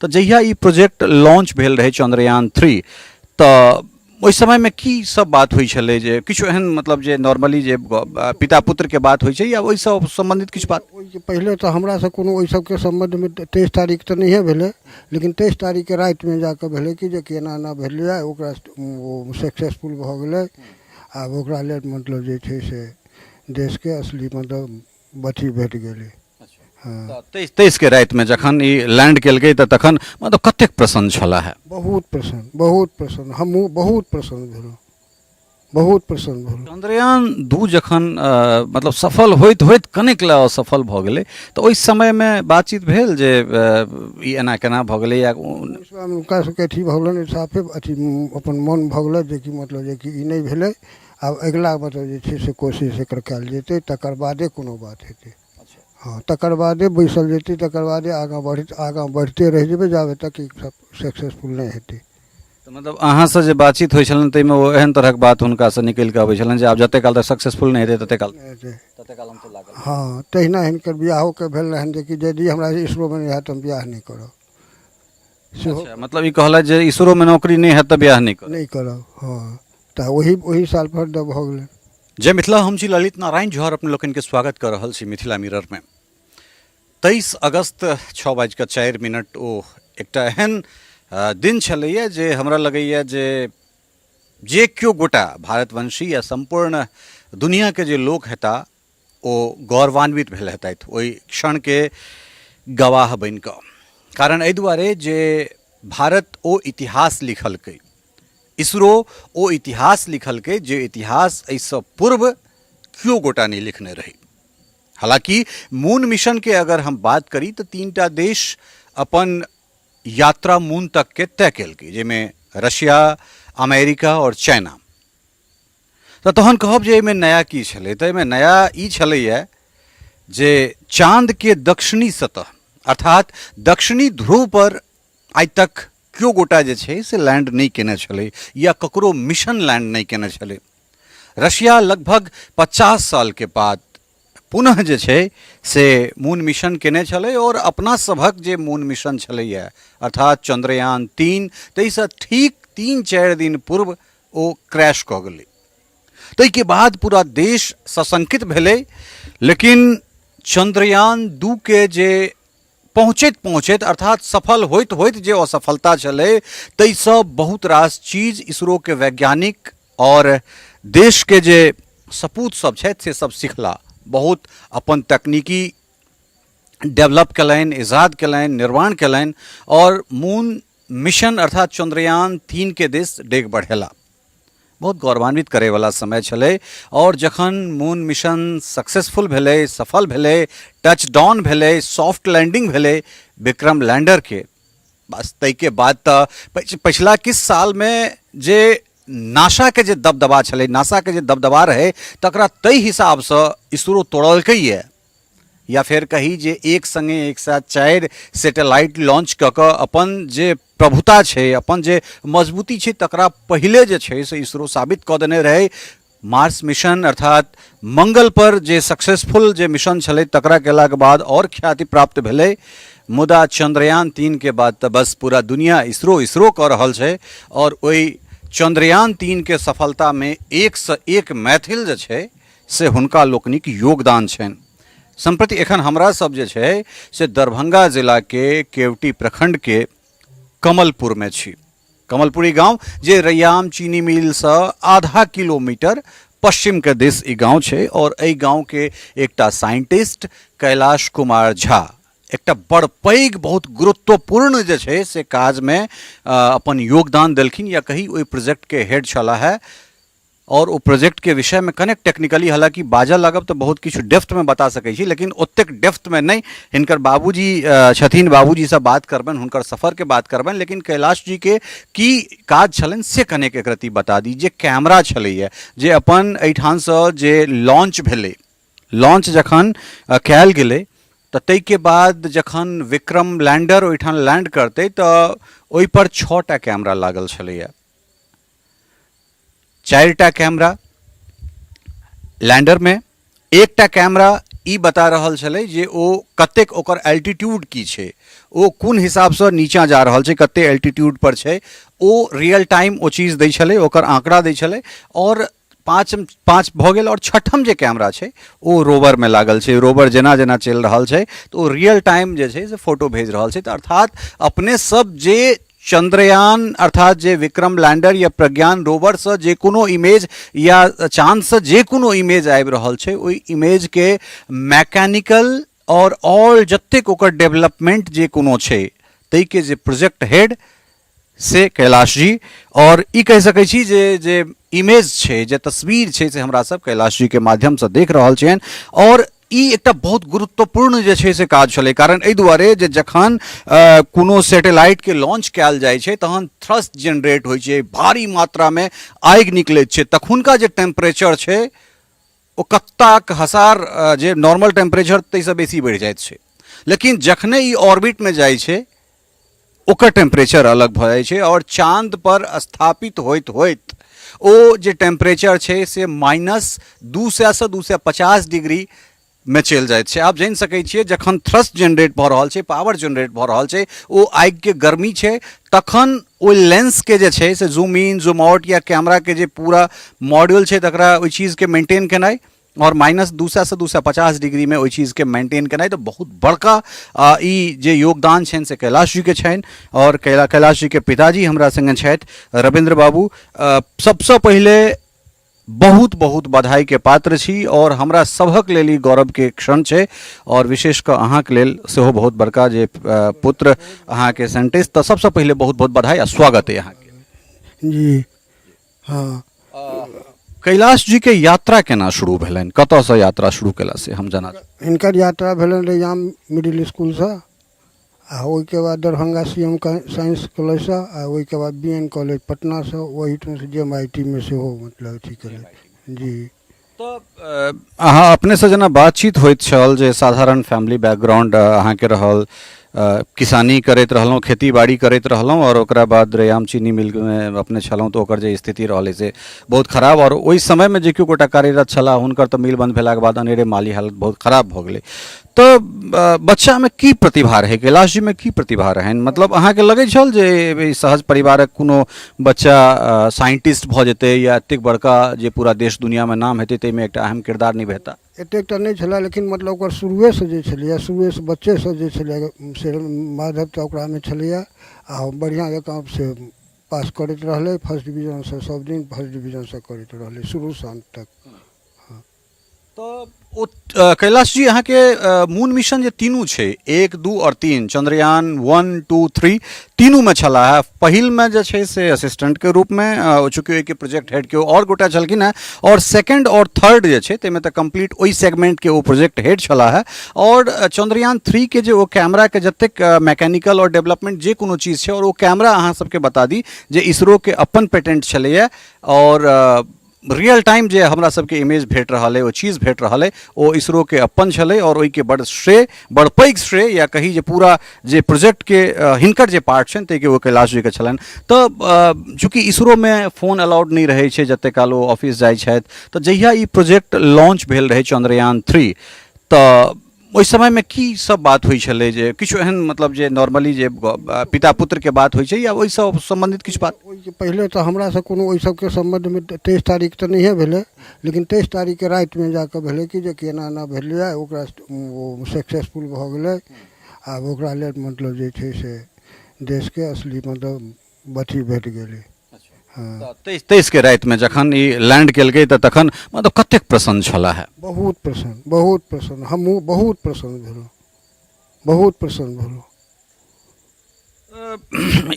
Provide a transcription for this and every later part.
तो जहिया ई project launch भेल रहे चंद्रयान-3 तो ओहि समय में की सब बात हुई छले जे किछु एहन मतलब जे नॉर्मली जे पिता पुत्र के बात हुई छै या ओहि सब संबंधित किछु बात? ओहिके पहिले तो हमरा से कोनो ओहि सबके संबंध में 23 तारीख तो नहीं भेले, लेकिन 23 तारीख के रात में जाके भेले कि जे केना ना भेले ओकरा सक्सेसफुल भ गेले। आब ओकरा लेल मतलब जे छै से देश के असली मतलब बची भेट गेले। हाँ 23 के रात में जखन ई लैंड केलकै त तखन मतलब कतेक प्रसन्न छला है? बहुत प्रसन्न हमहूँ बहुत प्रसन्न भेलहुँ, बहुत प्रसन्न भेलहुँ। चंद्रयान-2 जखन मतलब सफल होइत होइत कनेक ला असफल भ गेलै तो ओहि समय में बातचीत भेल जे ई एना केना भ गेलै या उनका सबके अथी भ गेलै साफे अथी अपन मन भ गेलै जे कि मतलब जे कि ई नहीं भेलै। आब अगिला मतलब जे छै से कोशिश एकर कयल जेतै, तकर बादे कोनो बात हेतै। हाँ तकर बादे बैसल जेतै, तकर बादे आगाँ बढ़ते रह जेबै जाबे तक ई सक्सेसफुल नहीं हेतै। तो मतलब अहाँ से जे बातचीत होइ छलन तै में ओ एहन तरहक बात हुनका से निकल के आबै छलन जे आब जते काल तक सक्सेसफुल नहीं हेतै तते काल हम तो लागल। हाँ तहिना हिनकर बियाहो के भेल रहन जे कि यदि हमरा इसरो में नहीं हैत हम बियाह नहीं करब। अच्छा मतलब ई कहला जे इसरो में नौकरी नहीं हैत त बियाह नहीं करब। हाँ तो वही साल पर भ गेलै। जय मिथिला, हम छी ललित नारायण जौहर अपने लोकन के स्वागत कर रहल छी मिथिला मिरर में। 23 अगस्त 6:04 ओ एकटा एहन दिन छलैया जे हमरा लगैया जे क्यों गोटा भारतवंशी या संपूर्ण दुनिया के जे लोक हेता ओ गौरवान्वित भेल हेतैथ ओहि क्षण के गवाह बनि कऽ। कारण एहि दुआरे जे भारत ओ इतिहास लिखलकै, इसरो ओ इतिहास लिखलकै जे इतिहास एहिसँ पूर्व क्यों गोटा नहीं लिखने रही। हालांकि मून मिशन के अगर हम बात करी तो 3टा देश अपन यात्रा मून तक के तय केलकै, जिसमें रशिया, अमेरिका और चाइना। तो तहन कहब जे एहिमे नया की छलै, तो एहिमे नया ई छलैया जे चांद के दक्षिणी सतह अर्थात दक्षिणी ध्रुव पर आइ तक क्यों गोटा जे छै से लैंड नहीं केने छलै या ककरो मिशन लैंड नहीं केने छलै। रशिया लगभग 50 साल के बाद पुनः जे छै से मून मिशन केने छलै और अपना सभक जे मून मिशन छलैया अर्थात चंद्रयान-3 ताहिसँ ठीक 3-4 दिन पूर्व ओ क्रैश कऽ गेलै। ताहिके बाद पूरा देश सशंकित भेलै, लेकिन चंद्रयान-2 के जे पहुँचैत अर्थात सफल होइत होइत जे असफलता छलै ताहिसँ बहुत रास चीज इसरो के वैज्ञानिक और देश के जे सपूत सब छथि से सब सिखला, बहुत अपन तकनीकी डेवलप कयलनि, इजाद कयलनि, निर्माण कयलनि और मून मिशन अर्थात चंद्रयान-3 के दिस डेग बढ़ेला। बहुत गौरवान्वित करे वाला समय छलै और जखन मून मिशन सक्सेसफुल भेलै, सफल भेलै, टच डाउन भेलै, सॉफ्ट लैंडिंग भेलै विक्रम लैंडर के, बस ताहिके बाद तो पिछला किस साल में जे नासा के जे दबदबा छलै, नासा के जे दबदबा रहे तकरा ताहि हिसाब से इसरो तोड़लकै ये, या फिर कही जे एक संगे एक साथ 4 सैटेलाइट लॉन्च कऽ कऽ अपन जे प्रभुता छै, अपन जे मजबूती छै तकरा पहिले जे छै से इसरो साबित कऽ देने रहे। मार्स मिशन अर्थात मंगल पर जे सक्सेसफुल जे मिशन छलै तकरा केला के बाद और ख्याति प्राप्त भेलै, मुदा चंद्रयान-3 के बाद तो बस पूरा दुनिया इसरो कऽ रहल छै और ओहि चंद्रयान-3 के सफलता में एक से एक मैथिल जे छै से हुनका लोकनिक योगदान छनि। संप्रति एखन हमरा सब जे छै से दरभंगा जिला के केवटी प्रखंड के कमलपुर में छी। कमलपुरी गांव जे रैयाम चीनी मिल से आधा किलोमीटर पश्चिम के दिस ई गांव छै और एहि गांव के एकटा साइंटिस्ट कैलाश कुमार झा एकटा बड़ पैघ बहुत गुरुत्वपूर्ण जे छै से काज में अपन योगदान देलखिन, या कही ओहि प्रोजेक्ट के हेड छला है। और वो प्रोजेक्ट के विषय में कनेक टेक्निकली हालांकि बाजा लागब तो बहुत किछु डेफ्थ में बता सकै छी, लेकिन ओतेक डेफ्थ में नहीं। हिनकर बाबूजी छथिन, बाबूजी से बात करबनि, हुनकर सफर के बात करबनि, लेकिन कैलाश जी के की काज छलनि से कनेक एक रति बता दी। जे कैमरा छलैया जे अपन एहिठाम से जे लॉन्च भेलै, लॉन्च जखन कयल गेलै तो ताहिके बाद जखन विक्रम लैंडर ओहिठाम लैंड करतै तो ओहि पर 6टा कैमरा लागल छलैया। 4टा कैमरा लैंडर में, 1टा कैमरा ई बता रहल छलै जे ओ कतेक ओकर एल्टीट्यूड की छै, ओ कोन हिसाबसँ नीचाँ जा रहल छै, कते एल्टीट्यूड पर छै, ओ रियल टाइम ओ चीज दै छलै, ओकर आंकड़ा दै छलै। और पाँच भऽ गेल। और छठम जे कैमरा छै ओ रोवरमे लागल छै। रोवर जेना जेना चलि रहल छै तऽ ओ रियल टाइम जे छै से फोटो भेज रहल छै। तऽ अर्थात अपने सब जे चंद्रयान अर्थात जे विक्रम लैंडर या प्रज्ञान रोवर से जे कोनो इमेज या चांद से जे कोनो इमेज आबि रहल छै, ओहि इमेज के मैकेनिकल और ऑल जतेक ओकर डेवलपमेंट जे कोनो छै ताहि के जे प्रोजेक्ट हेड से कैलाश जी। और ई कहि सकै छी जे इमेज छै, जे तस्वीर छै, से हमरा सब कैलाश जी के माध्यम से देख रहल छियनि। और ई एकटा बहुत गुरुत्वपूर्ण जे छै से काज छलै। कारण एहि दुआरे जे जखन कोनो सैटेलाइट के लॉन्च कयल जाइ छै तहन थ्रस्ट जनरेट होइ छै, भारी मात्रा में आगि निकलैत छै। तखुनका जे टेम्परेचर छै ओ कत्ताक हजार जे नॉर्मल टेम्परेचर ताहिसँ बेसी बढ़ि जाइत छै। लेकिन जखने ई ऑर्बिट में जाइ छै ओकर टेम्परेचर अलग भऽ जाइ छै। और चांद पर स्थापित होइत होइत ओ जे टेम्परेचर छै से -200 से 250 डिग्री में चलि जाइत छै। आप जानि सकै छियै जखन थ्रस्ट जनरेट भऽ रहल छै, पावर जनरेट भऽ रहल छै, ओ आगि के गर्मी छै, तखन ओ लेंस के जे छै से जूम इन जूम आउट या कैमरा के जे पूरा मॉड्यूल छै तकरा ओहि चीज के मेंटेन केनाइ और -200 से 250 डिग्री में ओहि चीज के मेंटेन केनाइ, तो बहुत बड़का ई जे योगदान छनि से कैलाश जी के छनि। और कैलाश जी के पिताजी हमरा संगे छथि रविंद्र बाबू। सबसँ पहिले बहुत बहुत बधाई के पात्र छी और हमरा सभक लेल ई गौरव के क्षण छै। और विशेष कऽ अहाँके लेल सेहो बहुत बड़का जे पुत्र अहाँके सेंटिस, तऽ सबसँ पहिले बहुत बहुत बधाई आ स्वागत है अहाँके। जी हाँ। कैलाश जी के यात्रा केना शुरू भेलनि, कतऽसँ यात्रा शुरू केला से हम जाना। हिनकर यात्रा भेलनि रैयाम मिडिल स्कूलसँ, आ ओहिके बाद दरभंगा CM साइंस कॉलेजसँ, आ ओहिके बाद BN कॉलेज पटनासँ, ओहिठामसँ JMIT में सेहो मतलब अथी केलथि। जी तो अहाँ अपने से जेना बातचीत होइत छल जे साधारण फैमिली बैकग्राउंड अहाँके रहल, किसानी करैत रहलहुँ, खेती बाड़ी करैत रहलहुँ, और ओकरा बाद रैयाम चीनी मिल में अपने छलहुँ तऽ ओकर जे स्थिति रहलै से बहुत खराब। और ओहि समयमे जे केओ गोटा कार्यरत छलाह हुनकर तऽ मिल बंद भेलाके बाद अनेरे माली हालत बहुत खराब भऽ गेलै। तो बच्चा में की प्रतिभा रहे, कैलाश जी में की प्रतिभा रहनि? मतलब अहाँके लगै छल जे ई सहज परिवारक कोनो बच्चा साइंटिस्ट भऽ जेतै या एतेक बड़का जे पूरा देश दुनिया में नाम हेतै ताहिमे एकटा अहम किरदार निभेता? एतेक तऽ नहि छलए, लेकिन मतलब ओकर शुरुएसँ जे छलैए, शुरुएसँ बच्चेसँ जे छलैए से माधवता ओकरामे छलैए। आ बढ़िआँ जकाँ से पास करैत रहलै, फर्स्ट डिवीजनसँ, सब दिन फर्स्ट डिवीजनसँ करैत रहलै शुरूसँ अंत तक। तो कैलाश जी अहाँके मून मिशन जे तीनू छै, 1, 2 और 3, चंद्रयान 1, 2, 3 तीनू में छला है। पहिल में जे छै से असिस्टेंट के रूप में चूँकि ओहिके प्रोजेक्ट हेड के और गोटा छलखिन है, और सेकंड और थर्ड जे छै ताहिमे तऽ कंप्लीट ओहि सेगमेंट के ओ प्रोजेक्ट हेड छला है। और चंद्रयान 3 के जे ओ कैमरा के जतेक मैकेनिकल और डेवलपमेंट जे कोनो चीज छै, और ओ कैमरा अहाँ सबके बता दी जे इसरो के अपन पेटेंट छलैए। और रियल टाइम जे हमरा सबके इमेज भेट रहा है, वो चीज़ भेट रहा है, वो इसरो के अपन छलै। और ओहिके बड़ श्रेय, बड़ पैघ श्रेय या कही जे पूरा जे प्रोजेक्ट के हिनकर जे पार्ट छनि ताहिके वो कैलाश जी के छलनि। तो चूँकि इसरो में फोन अलाउड नहीं रहे छै जते काल ओ ऑफिस जाइ छथि, तो जहिया ई प्रोजेक्ट लॉन्च भेल रहे चंद्रयान 3, तो ओहि समय में की सब बात हुई छलै, जे किछु एहन मतलब जे नॉर्मली जे पिता पुत्र के बात होइ छै या ओहि सब संबंधित किछु बात? ओहिके पहिले तऽ हमरासँ कोनो ओहि सबके सम्बन्धमे 23 तारीख तऽ नहिए भेलै, लेकिन 23 तारीखके रातिमे जाकऽ भेलै कि जे एना एना भेलै, ओकरा ओ सक्सेसफुल भऽ गेलै। आब ओकरा लेल मतलब जे छै से देशके असली मतलब अथी भेट गेलै। हाँ। 23 के राति में जखन ई लैंड केलकै तऽ तखन मतलब कतेक प्रसन्न छला है? बहुत प्रसन्न, बहुत प्रसन्न। हमहूँ बहुत प्रसन्न भेलहुँ, बहुत प्रसन्न भेलहुँ।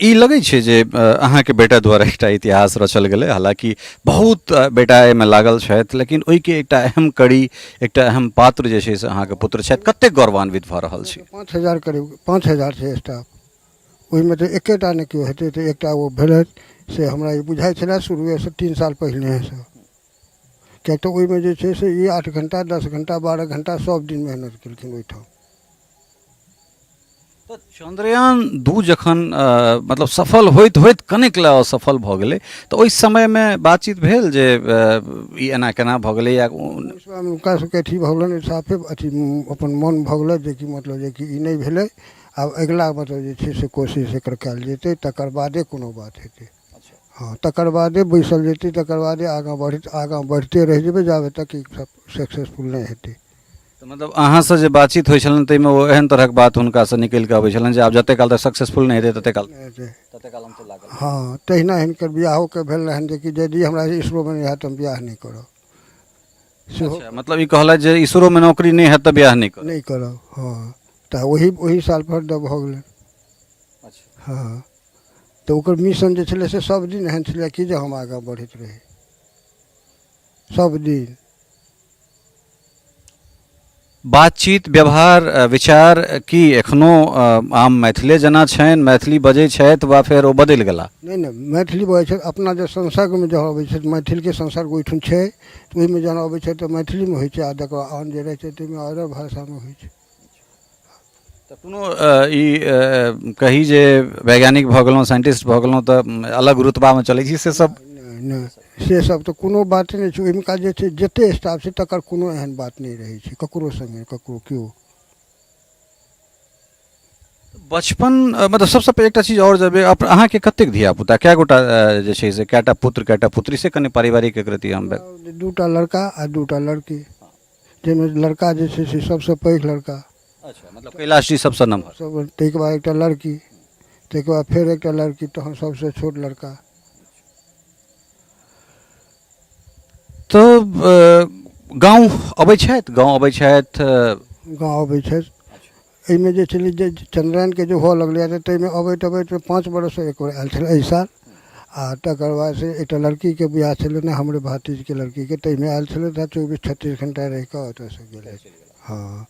ई लगै छै जे अहाँके बेटा द्वारा एकटा इतिहास रचल गेलै, हालांकि बहुत बेटा एहिमे लागल छथि, लेकिन ओहिके एकटा अहम कड़ी, एकटा अहम पात्र जे छै से अहाँके पुत्र छथि। कतेक गौरवान्वित भऽ रहल छी? 5000 करीब 5000 छै स्टाफ, ओहिमे तऽ एकेटा नहि केओ हेतै, तऽ एकटा ओ भेलथि से हमरा ई बुझाइ छलै शुरुएसँ 3 साल पहिनेसँ। किएक तऽ ओहिमे जे छै से ई 8 घंटा 10 घंटा 12 घंटा सब दिन मेहनत केलखिन ओहिठाम। तो चंद्रयान 2 जखन मतलब सफल होइत होइत कनिक ला असफल भऽ गेलै, तऽ ओहि समयमे बातचीत भेल जे ई एना केना भऽ गेलै, या हुनका सबके अथी भऽ गेलनि, साफे अथी अपन मन भऽ गेलै जे कि मतलब जे कि ई नहि भेलै। आब अगिला मतलब जे छै से कोशिश एकर कयल जेतै, तकर बादे कोनो बात हेतै। हाँ, तकर बादे बैसल जेतै, तकर बादे आगाँ बढ़ते रहि जेबै जाबे तक ई सब सक्सेसफुल नहि हेतै। तऽ मतलब अहाँसँ जे बातचीत होइ छलनि ताहिमे ओ एहन तरहक बात हुनकासँ निकलि कऽ अबै छलनि जे आब जतेक काल तक सक्सेसफुल नहि हेतै ततेक काल हम तऽ लागल। हाँ, तहिना हिनकर बियाहोके भेल रहनि जे कि यदि हमरा इसरोमे नहि हैत हम बियाह नहि करब सेहो। अच्छा, मतलब ई कहलथि जे इसरोमे नौकरी नहि हैत तऽ बियाह नहि करब। नहीं करब, हाँ। तऽ वही साल पर दब भऽ गेलै। अच्छा, हाँ, तऽ ओकर मिशन जे छलै से सब दिन एहन छलै कि जे हम आगाँ बढ़ैत रही सब दिन। बातचीत व्यवहार विचार की एखनो आम मैथिले जेना छनि, मैथिली बजै छथि वा फेर ओ बदलि गेला? नहीं मैथिली बजै छै। अपना जे संसर्गमे जहाँ अबै छै मैथिलके संसर्ग ओहिठाम छै, तऽ ओहिमे जहन अबै छै तऽ मैथिलीमे होइ छै, आ जकर आन जे रहै छै ताहिमे अदर भाषामे होइ छै। तऽ कोनो ई कही जे वैज्ञानिक भऽ गेलहुँ, साइंटिस्ट भऽ गेलहुँ तऽ अलग रुतबामे चलै छी से सब? नहीं से सब तऽ कोनो बाते नहि छै। ओहिमेका जे छै जते स्टाफ छै तकर कोनो एहन बात नहि रहै छै ककरो संगे ककरो केओ। बचपन मतलब सबसँ पहिने एकटा चीज आओर जब अहाँके कतेक धियापुता, कए गोटा जे छै से कएटा पुत्र कएटा पुत्री से कनि पारिवारिक एक रति हम? दूटा लड़का आ दूटा लड़की, जाहिमे लड़का जे छै से सबसँ पैघ लड़का। अच्छा, मतलब कैलाश जी सबसँ नम्हर? सब, ताहिके बाद एकटा लड़की, ताहिके बाद फेर एकटा लड़की, तहन सबसँ छोट लड़का। तऽ गाँव अबै छथि? गाँव अबै छथि? गाँव अबै छथि। एहिमे जे छलै जे चन्द्रयानके जे हुअ लगलै तऽ ताहिमे अबैत 5 बरस एक बेर आयल छलै एहि साल। आ तकर बाद से एकटा लड़कीके बियाह छलै ने हमरे भतीजके लड़कीके, ताहिमे आयल छलै तऽ 24-36 घंटा रहि कऽ ओतयसँ गेलै। हाँ,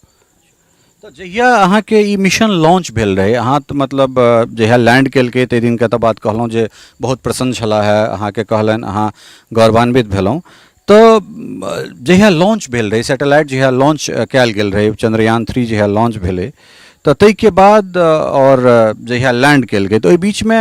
तऽ जहिया अहाँके ई मिशन लॉन्च भेल रहै, अहाँ तऽ मतलब जहिया लैंड केलकै ताहि दिनके तऽ बात कहलहुँ जे बहुत प्रसन्न छलाह है, अहाँके कहलनि, अहाँ गौरवान्वित भेलहुँ। तऽ जहिया लॉन्च भेल रहै, सैटेलाइट जहिया लॉन्च कयल गेल रहै, चंद्रयान 3 जहिया लॉन्च भेलै, तऽ ताहिके बाद और जहिया लैंड कयल गेल तऽ ओहि बीचमे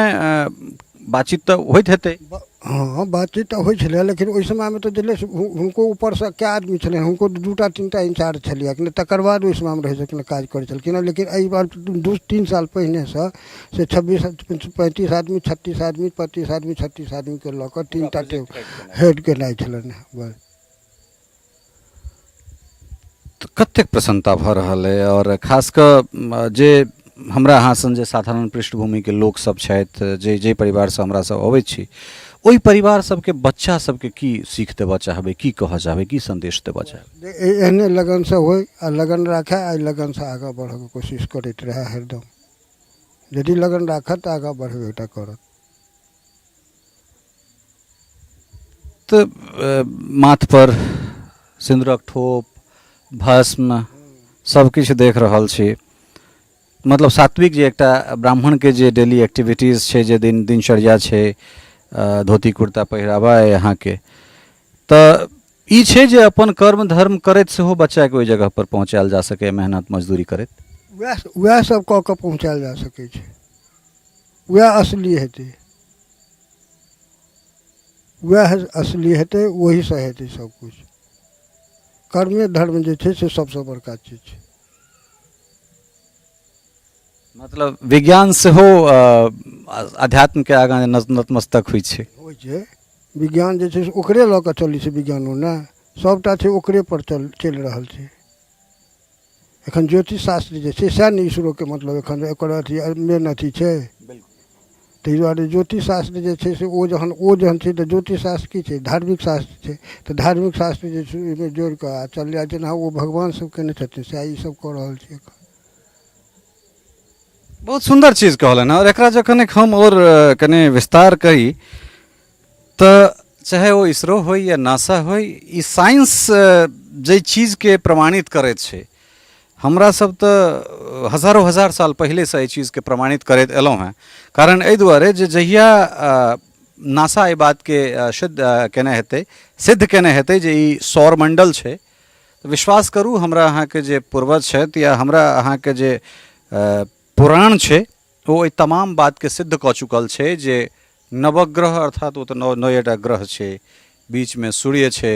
बातचीत तऽ होइत हेतै? हाँ, बातचीत तऽ होइ छलै, लेकिन ओहि समयमे तऽ जे हुनको ऊपरसँ कए आदमी छलै, हुनको 2-3टा इंचार्ज छलियै। तकर बाद ओहि समयमे रहै छलखिन, काज करै छलखिन। लेकिन एहि बार 2-3 साल पहिनेसँ से 35 आदमी, 36 आदमी, 35 आदमी, 36 आदमीके लऽ कऽ 3टा हेड केनाइ छलनि बस। तऽ कतेक प्रसन्नता भऽ रहल अइ, और खास कऽ जे हमरा अहाँ सन जे साधारण पृष्ठभूमिके लोकसभ छथि, जे परिवारसँ हमरा सब अबैत छी, ओहि परिवार सबके बच्चा सबके की सीख देबऽ चाहबै, की कहऽ चाहबै, की संदेश देबऽ चाहबै? एहने लगनसँ होइ आ लगन राखै, आ लगनसँ आगाँ बढ़ऽके कोशिश करैत रहै हरदम। यदि लगन राखत तऽ आगाँ बढ़बेटा करत। तऽ माथ पर सिन्दूरक ठोप, भस्म सब किछु देख रहल छी। मतलब सात्विक जे एकटा ब्राह्मणके जे डेली एक्टिविटीज़ छै, जे दिनचर्या छै, धोती कुर्ता पहिरावा अइ अहाँके, तऽ ई छै जे अपन कर्म धर्म करैत सेहो बच्चाके ओहि जगह पर पहुँचायल जा सकै, मेहनत मजदूरी करैत? वएह सब कऽ कऽ पहुँचायल जा सकै छै, वएह असली हेतै, वएह असली हेतै, वहीसँ हेतै सबकिछु। कर्मे धर्म जे छै से सबसँ बड़का चीज छै। मतलब विज्ञान सेहो अध्यात्मके आगाँ नतमस्तक होइ छै? होइ छै। विज्ञान जे छै से ओकरे लऽ कऽ चलै छै, विज्ञानो ने सबटा छै ओकरे पर चलि रहल छै। एखन ज्योतिष शास्त्र जे छै सएह ने इसरोके मतलब एखन एकर अथी मेन अथी छै। ताहि दुआरे ज्योतिष शास्त्र जे छै से ओ जहन छै तऽ ज्योतिष शास्त्र की छै, धार्मिक शास्त्र छै। तऽ धार्मिक शास्त्र जे छै ओहिमे जोड़ि कऽ आ चलि जाइ छै, जेना ओ भगवान सब केने छथिन सएह ई सब कऽ रहल छै एखन। बहुत सुंदर चीज कहलनि, और एकरा जखन हम और कने विस्तार करी तऽ चाहे वो इसरो हो या नासा हो, ई साइंस जे चीजके प्रमाणित करैत छै, हमरा सब तऽ हजारों हजार साल पहिलेसँ एहि चीजके प्रमाणित करैत एलहुँ हेँ। कारण एहि दुआरे जे जहिया नासा एहि बातके सिद्ध केने हेतै जे ई सौरमंडल छै, तऽ विश्वास करू हमरा अहाँके जे पूर्वज छथि या हमरा अहाँके जे पुराण छै, ओ एहि तमाम बातके सिद्ध कऽ चुकल छै जे नवग्रह अर्थात ओ तऽ 9टा ग्रह छै, बीचमे सूर्य छै,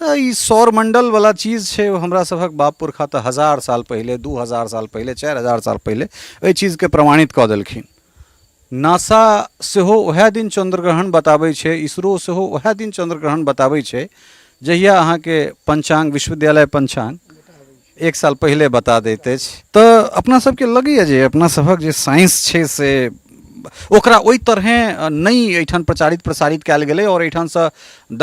तो ई सौर मंडल वाला चीज छै ओ हमरा सभक बाप पुरखा तऽ 1000 साल पहले 2000 साल पहले 4000 साल पहले एहि चीजके प्रमाणित कऽ देलखिन। नासा सेहो वएह दिन चंद्रग्रहण बताबै छै, इसरो सेहो वएह दिन चंद्रग्रहण बताबै छै जहिया अहाँके पंचांग विश्वविद्यालय पंचांग एक साल पहले बता दैत अछि। तऽ अपना सबके लगैए जे अपना सभक जे साइंस छै से ओकरा ओहि तरहेँ नहि एहिठाम प्रचारित प्रसारित कयल गेलै और एहिठामसँ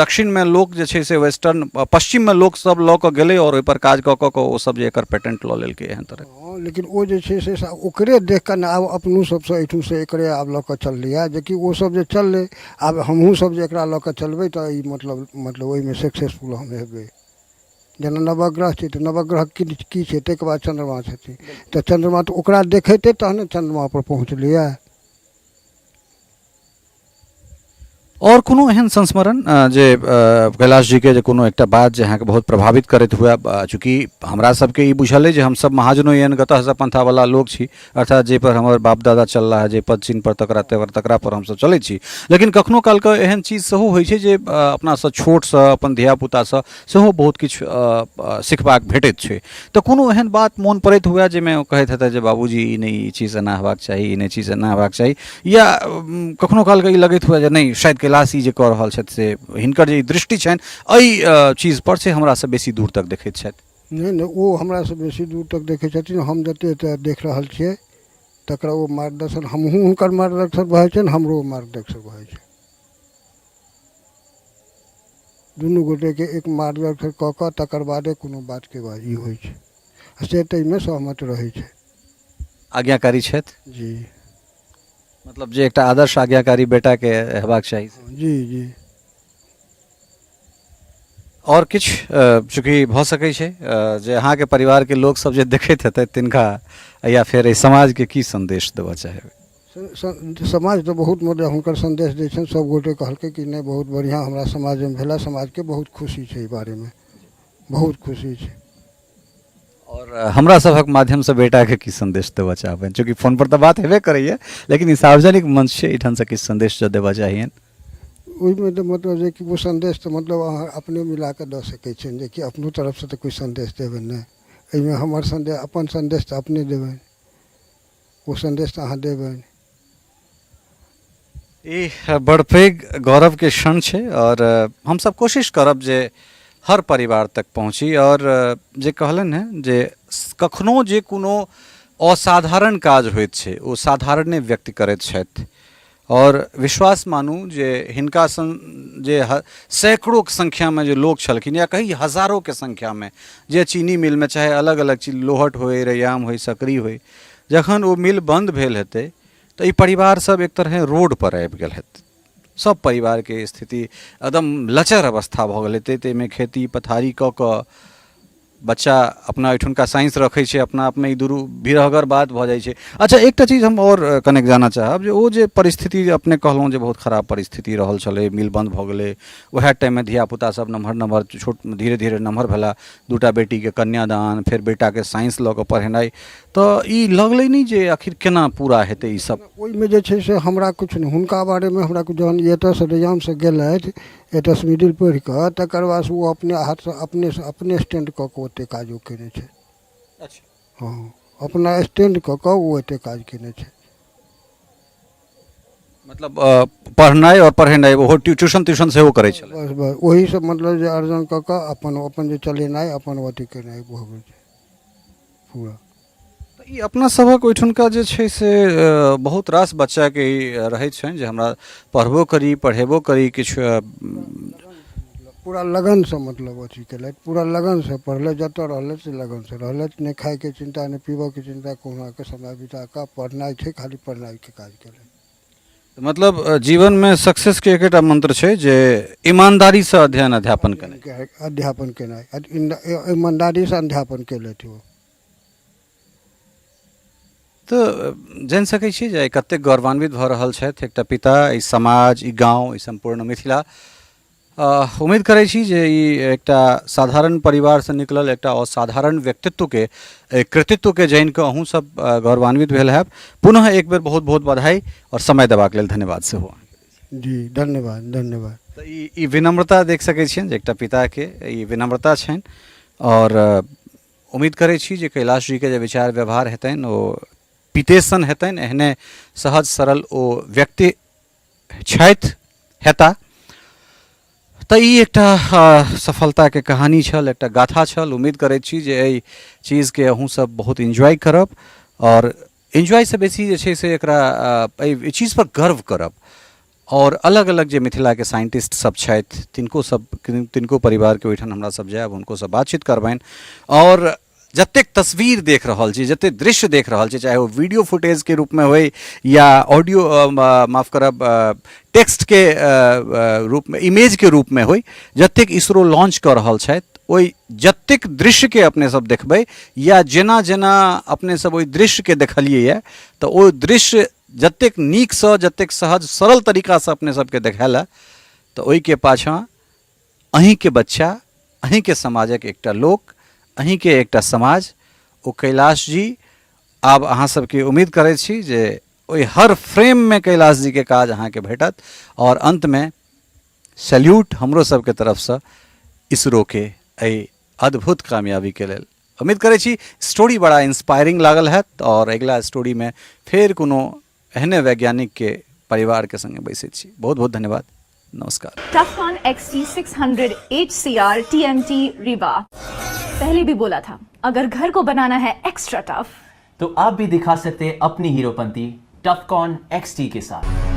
दक्षिणमे लोक जे छै से वेस्टर्न पश्चिममे लोक सब लऽ कऽ गेलै और ओहिपर काज कऽ कऽ ओ सब जे एकर पेटेंट लऽ लेलकै एहन तरह। हाँ, लेकिन वो जे छै से ओकरे देख कऽ ने आब अपनो सबसँ एहिठू से एकरे आब लऽ कऽ चललैए, जेकि ओ सब जे चललै आब हमहूँ सब जे एकरा लऽ कऽ चलबै तऽ ई मतलब ओहिमे सक्सेसफुल हम हेबै। जेना नवग्रह छै तऽ नवग्रह की छै, ताहिके बाद चंद्रमा छथिन, तऽ चंद्रमा तऽ ओकरा देखेतै तहने चंद्रमा पर पहुँचलैए। और कोनो एहन संस्मरण जे कैलाश जी के जे कोनो एकटा बात जे अहाँके बहुत प्रभावित करैत हुए, चूँकि हमरा सबके ई बुझल अइ जे हमसब महाजनोयन गतः स पंथावला लोक छी, अर्थात जाहि पर हमर बाप दादा चल रहा है, जे पद चिन्ह पर तकरा पर हमसब चलै छी। लेकिन कखनो काल के एहन चीज सेहो होइ छै जे अपनासँ छोटसँ अपन धियापुतासँ सेहो बहुत किछु सिखबाक भेटैत छै। तऽ कोनो एहन बात मोन पड़ैत हुए जाहिमे कहैत हेतै जे बाबूजी ई नहि ई चीज एना हेबाक चाही, ई नहि चीज एना हेबाक चाही, या कखनो काल के ई लगैत हुए जे नहीं शायद कैलाश जी जे कऽ रहल छथि से हिनकर जे दृष्टि छनि एहि चीज पर से हमरासँ बेसी दूर तक देखैत छथि। नहीं वो हमरासँ बेसी दूर तक देखै छथिन, हम जतेक देख रहल छियै तकरा ओ मार्गदर्शन हमहूँ हुनकर मार्गदर्शन भऽ छै, हमरो मार्गदर्शन भऽ छै। दुनू गोटेके एक मार्गदर्शन कऽ कऽ तकर बादे कोनो बातके बात ई होइ छै, से ताहिमे सहमत रहै छै। आज्ञाकारी छथि जी, मतलब जे एकटा आदर्श आज्ञाकारी बेटा के हेबाक चाही। जी जी। और किछु चूँकि भऽ सकै छै जे अहाँके परिवारके लोक सब जे देखैत हेतै तिनका या फेर एहि समाजके की संदेश देबऽ चाहेबै? समाज तऽ बहुत मतलब हुनकर संदेश दै छनि, सब गोटे कहलकै कि नहीं बहुत बढ़िआँ हमरा समाजमे भेला, समाजके बहुत खुशी छै एहि बारेमे, बहुत खुशी छै। और हमरा सभक माध्यमसँ बेटाके की संदेश देबऽ चाहबनि? चूँकि फोन पर तऽ बात हेबे करैए, लेकिन ई सार्वजनिक मंच छै, एहिठामसँ किछु संदेश जो देबऽ चाहियनि? ओहिमे तऽ मतलब जे कि वो संदेश तऽ मतलब अहाँ अपने मिला कऽ दऽ सकै छियनि, जे कि अपनो तरफसँ तऽ कोइ संदेश देबै नहि, एहिमे हमर संदेश अपन संदेश तऽ अपने देबनि, वो संदेश तऽ अहाँ देबनि। ई बड़ पैघ गौरवके क्षण छै और हमसब कोशिश करब जे हर परिवार तक पहुँची। और जे कहलनि हैं जे कखनो जे कोनो असाधारण काज होइत छै ओ साधारणे व्यक्ति करैत छथि, और विश्वास मानू जे हिनका सन जे सैकड़ों के संख्यामे जे लोक छलखिन या कही हजारों के संख्यामे जे चीनी मिलमे चाहे अलग अलग चीज लोहट होय, रैयाम होय, सकरी होय, जखन ओ मिल बंद भेल हेतै तऽ ई परिवार सब एक तरह रोड पर आबि गेल हेतै। सब परिवार के स्थिति एकदम लचर अवस्था भऽ गेल हेतै। ताहिमे खेती पथारी कऽ कऽ बच्चा अपना एहिठुनका साइंस रखै छै, अपना आपमे ई दुरू विरहगर बात भऽ जाइ छै। अच्छा एकटा चीज हम और कनेक जानऽ चाहब जे ओ जे परिस्थिति अपने कहलहुँ जे बहुत खराब परिस्थिति रहल छलै, मिल बंद भऽ गेलै, वएह टाइममे धियापुता सब नमहर नमहर छोट धीरे धीरे नमहर भेला, दूटा बेटीके कन्यादान, फेर बेटाके साइंस लऽ कऽ पढ़ेनाइ, तऽ ई लगलै नहि जे आखिर केना पूरा हेतै ई सब? ओहिमे जे छै से हमरा किछु नहि, हुनका बारेमे हमरा किछु, जहन एतऽसँ रैयामसँ गेलथि एतऽसँ मिडिल पढ़ि कऽ, तकर बाद ओ अपने हाथसँ अपने स्टैंड कऽ कऽ ओतेक काज ओ केने छै। अच्छा, हाँ, अपना स्टैंड कऽ कऽ ओ एतेक काज केने छै। मतलब पढ़नाइ और पढ़ेनाइ, ओहो ट्यूशन ट्यूशन सेहो करै छलै? बस बस ओही सब मतलब जे अर्जन कऽ कऽ अपन जे चलेनाइ, अपन अथी केनाइ भऽ गेल छै पूरा। ई अपना सभक ओहिठुनका जे छै से बहुत रास बच्चाके ई रहैत छनि जे हमरा पढ़बो करी, पढ़ेबो करी, किछु पूरा लगनसँ मतलब अथी केलथि, पूरा लगनसँ पढ़लथि, जतऽ रहलथि से लगनसँ रहलथि, नहि खाइके चिन्ता नहि पीबऽके चिन्ता, कहुनाके समय बिता कऽ पढ़नाइ छै, खाली पढ़नाइके काज केलथि। मतलब जीवनमे सक्सेसके एकटा मंत्र छै जे ईमानदारीसँ अध्ययन अध्यापन केनाइ। अध्यापन केनाइ, ईमानदारीसँ अध्यापन केलथि ओ। तऽ जानि सकै छी जे कतेक गौरवान्वित भऽ रहल छथि एकटा पिता, ई समाज, ई गाँव, ई सम्पूर्ण मिथिला। उम्मीद करै छी जे ई एकटा साधारण परिवारसँ निकलल एकटा असाधारण व्यक्तित्वके कृतित्वके जानि कऽ अहूँ सब गौरवान्वित भेल हैब। पुनः एक बेर बहुत बहुत बधाई और समय देबाक लेल धन्यवाद सेहो। जी धन्यवाद धन्यवाद। तऽ ई विनम्रता देख सकै छियनि जे एकटा पिताके ई विनम्रता छनि और उम्मीद करै छी जे कैलाश जीके जे विचार व्यवहार हेतनि ओ पितेसन हेतनि, एहने सहज सरल ओ व्यक्ति छथि हेता। तऽ ई एकटा सफलताके कहानी छल, एकटा गाथा छल। उम्मीद करैत छी जे एहि चीजके अहूँ सब बहुत इन्जॉय करब और इन्जॉयसँ बेसी जे छै से एकरा एहि चीजपर गर्व करब। और अलग अलग जे मिथिलाके साइंटिस्ट सब छथि तिनको परिवारके ओहिठाम हमरा सब जायब, हुनको सब बातचीत करबनि और जतेक तस्वीर देख रहल छी, जतेक दृश्य देख रहल छी, चाहे वो वीडियो फुटेज के रूप में होय या ऑडियो माफ करब टेक्स्ट के रूप में, इमेज के रूप में होय, जतेक इसरो लॉन्च कर रहल छथि ओहि जतेक दृश्य के अपने सब देखबै या जेना जेना अपने सब ओहि दृश्य के देखलिए यऽ तऽ ओ दृश्य जतेक नीकसँ, जतेक सहज सरल तरीकासँ अपने सबके देखायल तऽ ओहिके पाछाँ अहीँके बच्चा, अहीँके समाजक एकटा लोक, अहीँके एकटा समाज, ओ कैलाश जी। आब अहाँ सबके उम्मीद करै छी जे ओहि हर फ्रेम में कैलाश जी के काज अहाँके भेटत और अंत में सैल्यूट हमरो सबके तरफसँ इसरो के एहि अद्भुत कामयाबी के लेल। उम्मीद करै छी स्टोरी बड़ा इंस्पायरिंग लागल हैत और अगिला स्टोरी में फेर कोनो एहने वैज्ञानिक के परिवार के संगे बैसैत छी। बहुत बहुत धन्यवाद, नमस्कार। टफकॉन XT 600 HCR TMT रीवा। पहले भी बोला था, अगर घर को बनाना है एक्स्ट्रा टफ तो आप भी दिखा सकते हैं अपनी हीरोपंती टफकॉन XT के साथ।